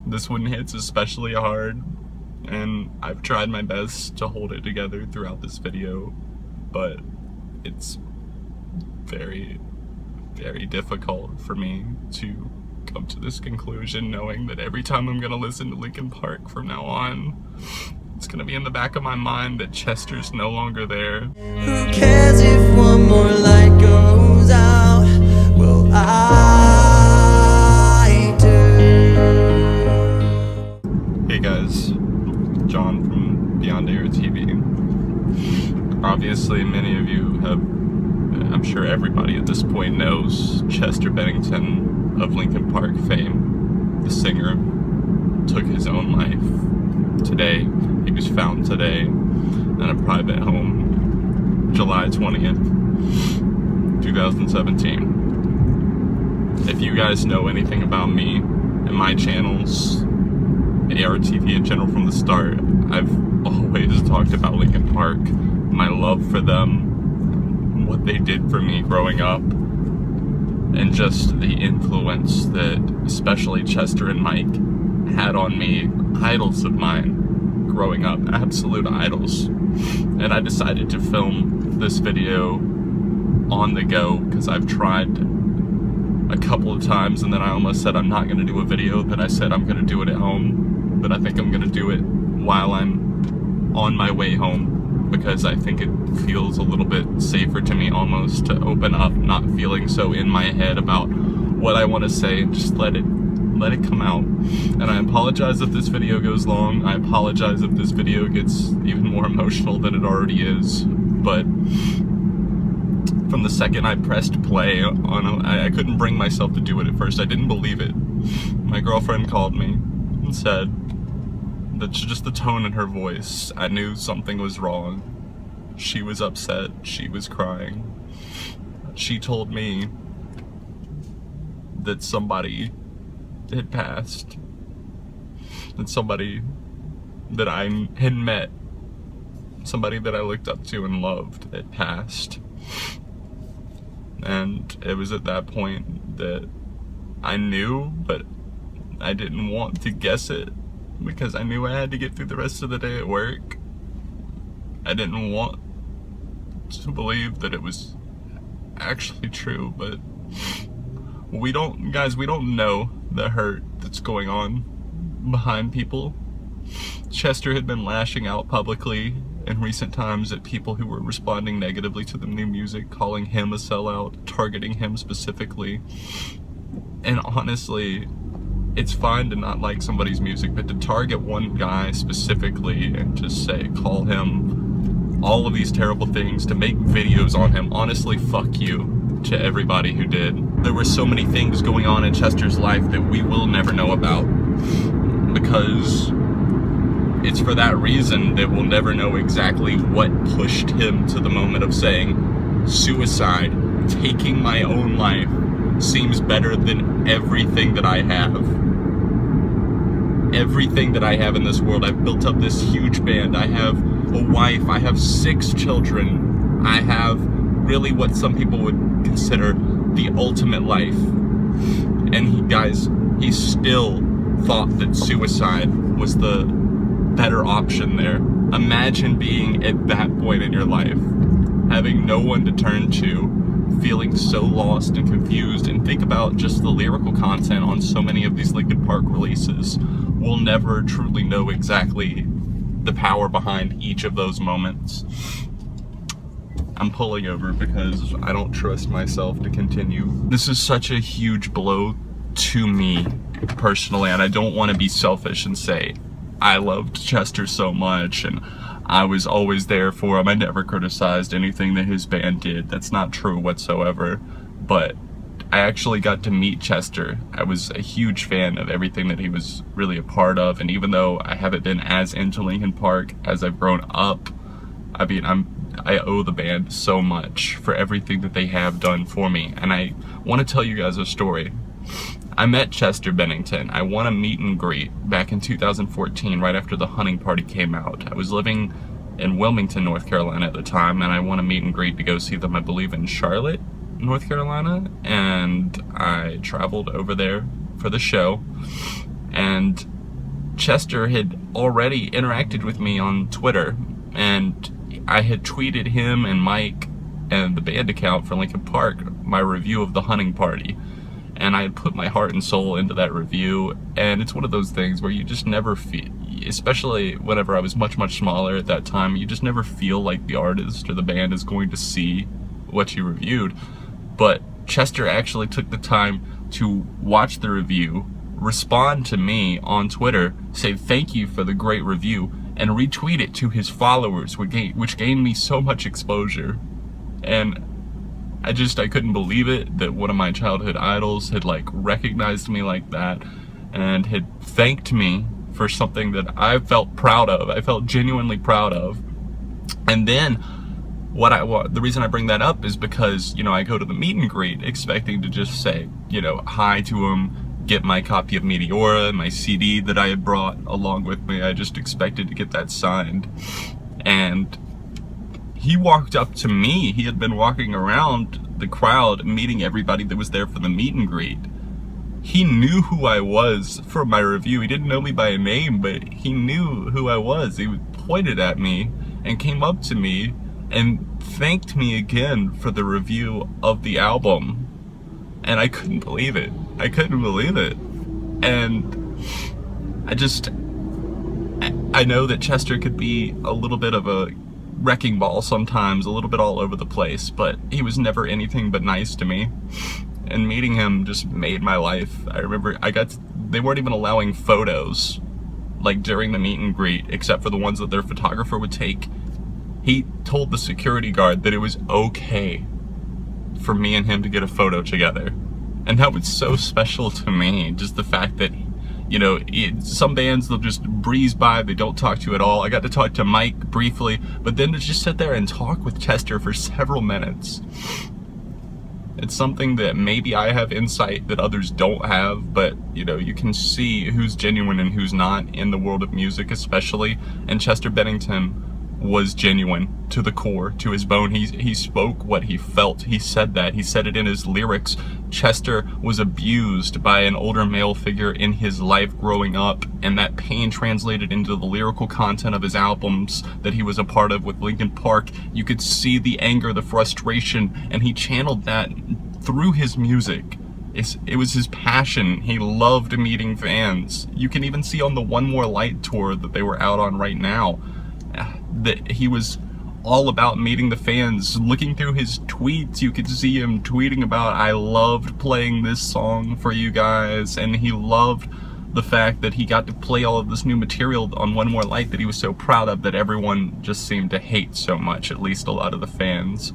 This one hits especially hard, and I've tried my best to hold it together throughout this video, but it's very, very difficult for me to come to this conclusion, knowing that every time I'm gonna listen to Linkin Park from now on, it's gonna be in the back of my mind that Chester's no longer there. Who cares if one more light goes out? Well, I do. Hey guys, John from Beyond ARTV. Obviously, many of you have, I'm sure everybody at this point knows, Chester Bennington of Linkin Park fame, the singer, took his own life today. He was found today in a private home, July 20th, 2017. If you guys know anything about me and my channels, ARTV in general from the start, I've always talked about Linkin Park, my love for them, what they did for me growing up, and just the influence that especially Chester and Mike had on me, idols of mine growing up, absolute idols. And I decided to film this video on the go because I've tried a couple of times and then I almost said I'm not going to do a video, then I said I'm going to do it at home, but I think I'm going to do it while I'm on my way home, because I think it feels a little bit safer to me almost to open up, not feeling so in my head about what I want to say, and just let it come out. And I apologize if this video goes long. I apologize if this video gets even more emotional than it already is. But from the second I pressed play on I couldn't bring myself to do it at first. I didn't believe it. My girlfriend called me and said that just the tone in her voice, I knew something was wrong. She was upset. She was crying. She told me that somebody had passed, that somebody that I had met, somebody that I looked up to and loved, had passed. And it was at that point that I knew, but I didn't want to guess it because I knew I had to get through the rest of the day at work. I didn't want to believe that it was actually true, but we don't know the hurt that's going on behind people. Chester had been lashing out publicly in recent times at people who were responding negatively to the new music, calling him a sellout, targeting him specifically. And honestly, it's fine to not like somebody's music, but to target one guy specifically and just say, call him all of these terrible things, to make videos on him, honestly, fuck you to everybody who did. There were so many things going on in Chester's life that we will never know about, because it's for that reason that we'll never know exactly what pushed him to the moment of saying, suicide, taking my own life, seems better than everything that I have. Everything that I have in this world. I've built up this huge band. I have a wife. I have 6 children. I have really what some people would consider the ultimate life. And he still thought that suicide was the better option there. Imagine being at that point in your life, having no one to turn to, feeling so lost and confused, and think about just the lyrical content on so many of these Linkin Park releases. We'll never truly know exactly the power behind each of those moments. I'm pulling over because I don't trust myself to continue. This is such a huge blow to me personally, and I don't want to be selfish and say I loved Chester so much and I was always there for him. I never criticized anything that his band did. That's not true whatsoever. But I actually got to meet Chester. I was a huge fan of everything that he was really a part of, and even though I haven't been as into Linkin Park as I've grown up, I mean, I owe the band so much for everything that they have done for me. And I want to tell you guys a story. I met Chester Bennington. I won a meet and greet back in 2014, right after The Hunting Party came out. I was living in Wilmington, North Carolina at the time, and I won a meet and greet to go see them, I believe, in Charlotte, North Carolina. And I traveled over there for the show. And Chester had already interacted with me on Twitter, and I had tweeted him and Mike and the band account for Linkin Park my review of The Hunting Party. And I had put my heart and soul into that review, and it's one of those things where you just never feel, especially whenever I was much, much smaller at that time, you just never feel like the artist or the band is going to see what you reviewed. But Chester actually took the time to watch the review, respond to me on Twitter, say thank you for the great review, and retweet it to his followers, which gained me so much exposure. And I couldn't believe it that one of my childhood idols had like recognized me like that and had thanked me for something that I felt proud of. I felt genuinely proud of. And then the reason I bring that up is because, you know, I go to the meet and greet expecting to just say, you know, hi to him, get my copy of Meteora, my CD that I had brought along with me. I just expected to get that signed. And he walked up to me. He had been walking around the crowd, meeting everybody that was there for the meet and greet. He knew who I was from my review. He didn't know me by name, but he knew who I was. He pointed at me and came up to me and thanked me again for the review of the album. And I couldn't believe it. I couldn't believe it. And I know that Chester could be a little bit of a wrecking ball sometimes, a little bit all over the place, but he was never anything but nice to me. And meeting him just made my life. I remember they weren't even allowing photos like during the meet and greet, except for the ones that their photographer would take. He told the security guard that it was okay for me and him to get a photo together. And that was so special to me, just the fact that, you know, some bands, they'll just breeze by, they don't talk to you at all. I got to talk to Mike briefly, but then to just sit there and talk with Chester for several minutes. It's something that maybe I have insight that others don't have, but, you know, you can see who's genuine and who's not in the world of music especially. And Chester Bennington was genuine to the core, to his bone. He spoke what he felt. He said that. He said it in his lyrics. Chester was abused by an older male figure in his life growing up, and that pain translated into the lyrical content of his albums that he was a part of with Linkin Park. You could see the anger, the frustration, and he channeled that through his music. It was his passion. He loved meeting fans. You can even see on the One More Light tour that they were out on right now, that he was all about meeting the fans. Looking through his tweets, you could see him tweeting about, I loved playing this song for you guys, and he loved the fact that he got to play all of this new material on One More Light that he was so proud of, that everyone just seemed to hate so much, at least a lot of the fans.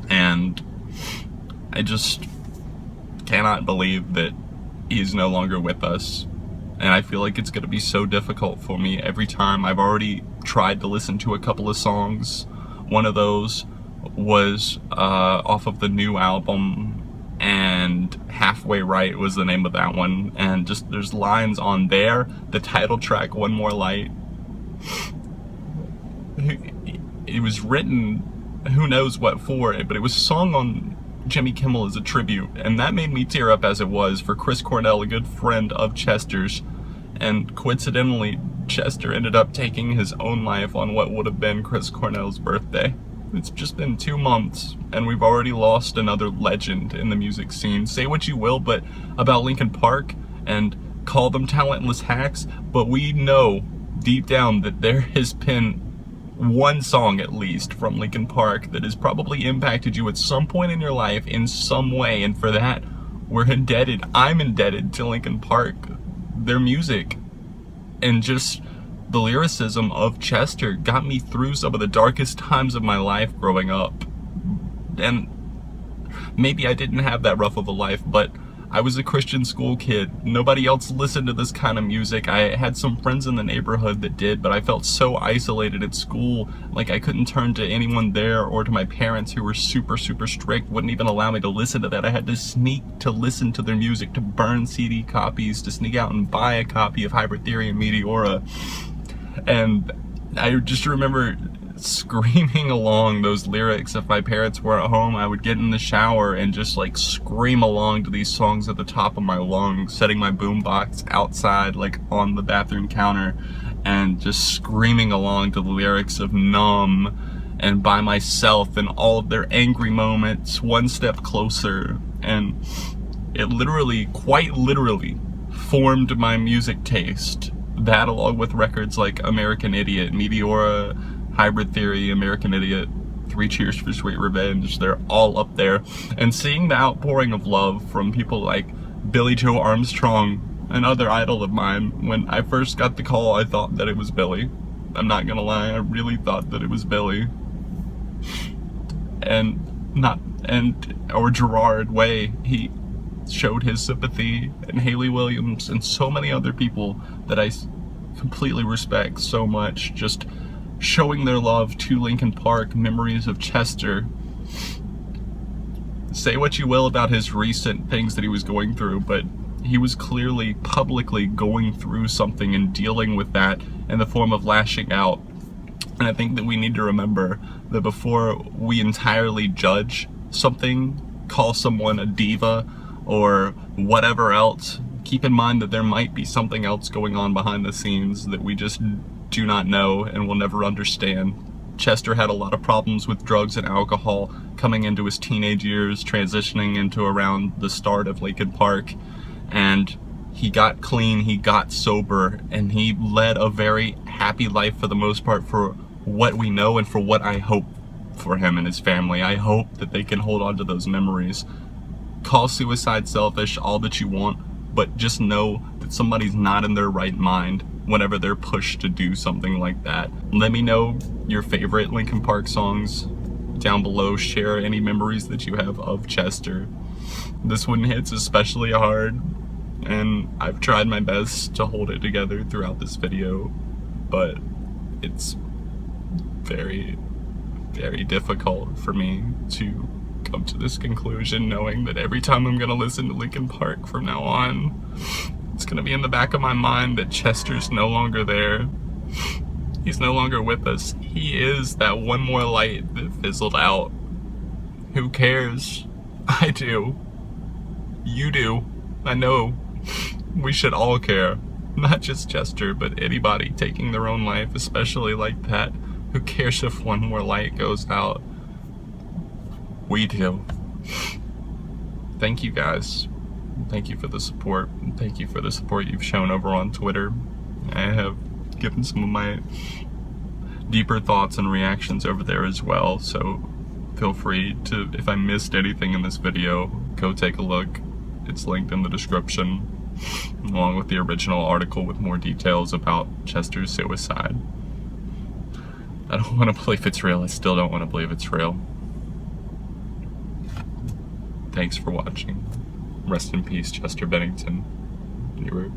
And I just cannot believe that he's no longer with us. And I feel like it's going to be so difficult for me every time. I've already tried to listen to a couple of songs. One of those was off of the new album, and Halfway Right was the name of that one. And just there's lines on there, the title track, One More Light. It was written, who knows what for it, but it was sung on Jimmy Kimmel as a tribute, and that made me tear up as it was for Chris Cornell, a good friend of Chester's. And coincidentally, Chester ended up taking his own life on what would have been Chris Cornell's birthday. It's just been 2 months, and we've already lost another legend in the music scene. Say what you will but about Linkin Park, and call them talentless hacks, but we know deep down that there has been one song at least from Linkin Park that has probably impacted you at some point in your life in some way, and for that we're indebted. I'm indebted to Linkin Park, their music, and just the lyricism of Chester got me through some of the darkest times of my life growing up. And maybe I didn't have that rough of a life, but I was a Christian school kid. Nobody else listened to this kind of music. I had some friends in the neighborhood that did, but I felt so isolated at school. Like I couldn't turn to anyone there, or to my parents who were super, super strict, wouldn't even allow me to listen to that. I had to sneak to listen to their music, to burn CD copies, to sneak out and buy a copy of Hybrid Theory and Meteora. And I just remember screaming along those lyrics. If my parents were at home, I would get in the shower and just like scream along to these songs at the top of my lungs, setting my boombox outside, like on the bathroom counter, and just screaming along to the lyrics of Numb and By Myself and all of their angry moments, One Step Closer. And it literally, quite literally, formed my music taste. That, along with records like American Idiot, Meteora, Hybrid Theory, American Idiot, Three Cheers for Sweet Revenge, they're all up there. And seeing the outpouring of love from people like Billy Joe Armstrong, another idol of mine, when I first got the call, I thought that it was Billy. I'm not gonna lie, I really thought that it was Billy. Or Gerard Way, he showed his sympathy, and Haley Williams, and so many other people that I completely respect so much, just showing their love to Linkin Park, memories of Chester. Say what you will about his recent things that he was going through, but he was clearly publicly going through something and dealing with that in the form of lashing out. And I think that we need to remember that before we entirely judge something, call someone a diva or whatever else, keep in mind that there might be something else going on behind the scenes that we just do not know and will never understand. Chester had a lot of problems with drugs and alcohol coming into his teenage years, transitioning into around the start of Linkin Park, and he got clean, he got sober, and he led a very happy life for the most part, for what we know and for what I hope for him and his family. I hope that they can hold on to those memories. Call suicide selfish all that you want, but just know that somebody's not in their right mind whenever they're pushed to do something like that. Let me know your favorite Linkin Park songs down below. Share any memories that you have of Chester. This one hits especially hard, and I've tried my best to hold it together throughout this video, but it's very, very difficult for me to come to this conclusion, knowing that every time I'm gonna listen to Linkin Park from now on, it's gonna be in the back of my mind that Chester's no longer there. He's no longer with us. He is that one more light that fizzled out. Who cares? I do. You do. I know. We should all care. Not just Chester, but anybody taking their own life, especially like that. Who cares if one more light goes out? We do. Thank you guys. Thank you for the support. Thank you for the support you've shown over on Twitter. I have given some of my deeper thoughts and reactions over there as well, so feel free to, if I missed anything in this video, go take a look. It's linked in the description, along with the original article with more details about Chester's suicide. I don't want to believe it's real. I still don't want to believe it's real. Thanks for watching. Rest in peace, Chester Bennington. You were